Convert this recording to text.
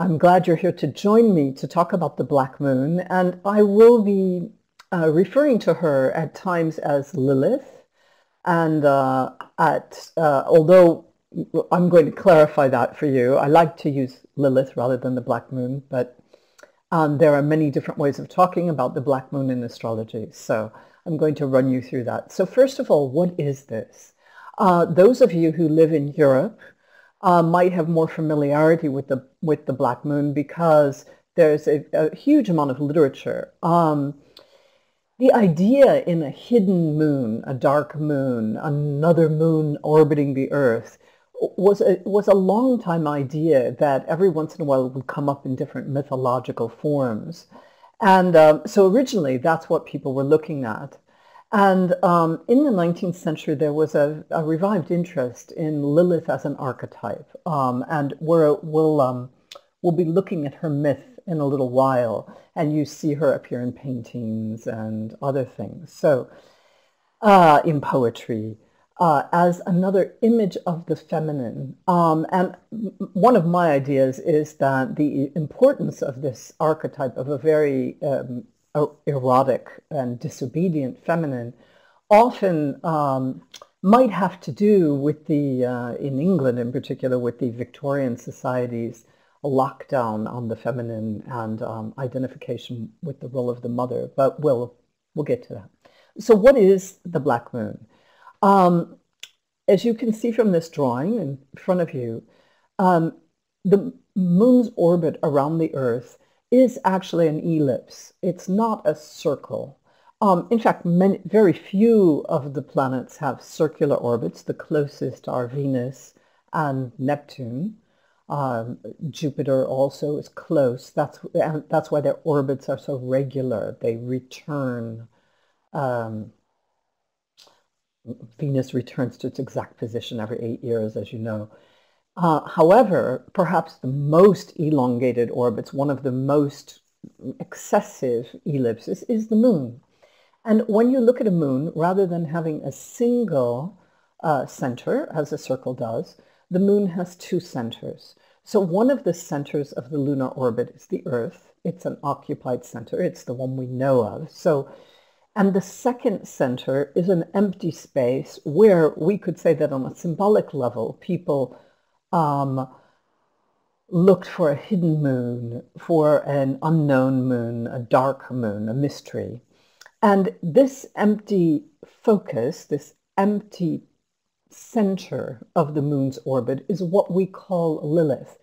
I'm glad you're here to join me to talk about the Black Moon, and I will be referring to her at times as Lilith, and although I'm going to clarify that for you, I like to use Lilith rather than the Black Moon, but there are many different ways of talking about the Black Moon in astrology, so I'm going to run you through that. So first of all, what is this? Those of you who live in Europe might have more familiarity with the Black Moon because there's a huge amount of literature. The idea in a hidden moon, a dark moon, another moon orbiting the Earth, was a long time idea that every once in a while would come up in different mythological forms. And so originally that's what people were looking at. And in the 19th century, there was a revived interest in Lilith as an archetype. And we'll be looking at her myth in a little while, and you see her appear in paintings and other things. So in poetry, as another image of the feminine. And one of my ideas is that the importance of this archetype of a very erotic and disobedient feminine often might have to do with the, in England in particular, with the Victorian society's lockdown on the feminine and identification with the role of the mother, but we'll get to that. So what is the Black Moon? As you can see from this drawing in front of you, the moon's orbit around the Earth is actually an ellipse. It's not a circle. In fact, very few of the planets have circular orbits. The closest are Venus and Neptune. Jupiter also is close. That's why their orbits are so regular. They return. Venus returns to its exact position every 8 years, as you know. However, perhaps the most elongated orbits, one of the most excessive ellipses, is the moon. And when you look at a moon, rather than having a single center, as a circle does, the moon has two centers. So one of the centers of the lunar orbit is the Earth. It's an occupied center. It's the one we know of. And the second center is an empty space where we could say that on a symbolic level, people looked for a hidden moon, for an unknown moon, a dark moon, a mystery. And this empty focus, this empty center of the moon's orbit is what we call Lilith.